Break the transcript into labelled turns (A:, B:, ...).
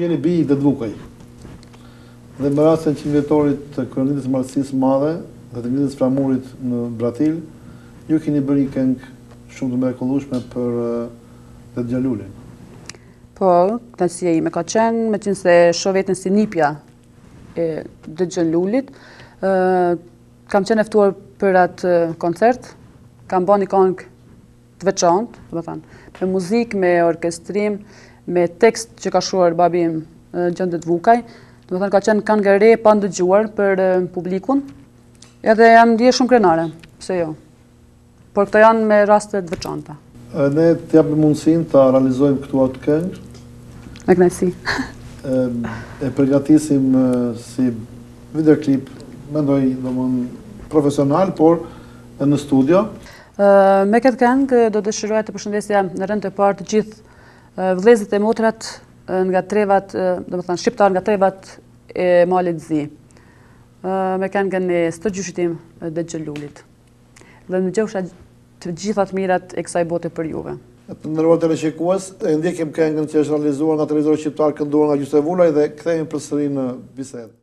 A: Jeni bij të Dvukaj. Dhe më rastin 100 vjetorit të Kërënditës Martësisë Madhe dhe të ngritjes flamurit në Bratil, ju keni bërë një këngë shumë të mrekullueshme për Det Xhalulin.
B: Po, kënaqësia ime ka qenë, meqense shoh veten si nipja e Det Xhalulit. Kam qenë e ftuar për atë koncert, kam bërë një këngë të veçantë, domethënë, me muzikë, me orkestrim, me tekst që ka shkruar babi im Gjon Dvukaj. Domethënë ka qenë këngë e re pa ndëgjuar për publikun. Edhe jam ndje shumë krenare, pse jo. Por këto janë me raste të veçanta.
A: Ne të japim mundësinë ta realizojmë këtu atë këngë.
B: Me kënaqësi.
A: E përgatisim si videoklip, mendoj domthonë profesional, por në studio.
B: Me këtë këngë do dëshiroja të përshëndesja në rënd të parë të gjithë vëllezërit e motrat nga trevat, domethënë shqiptar nga trevat e Malit Zi. Me këngën e së gjyshit tim Det Xhalulit. Dhe ndëgjofsha të gjitha të mirat e kësaj bote për juve.
A: Të nderuar teleshikues, e ndjekim këngën që është realizuar nga televizori shqiptar, kënduar nga Gjuse Vulaj dhe kthehemi përsëri në bisedë.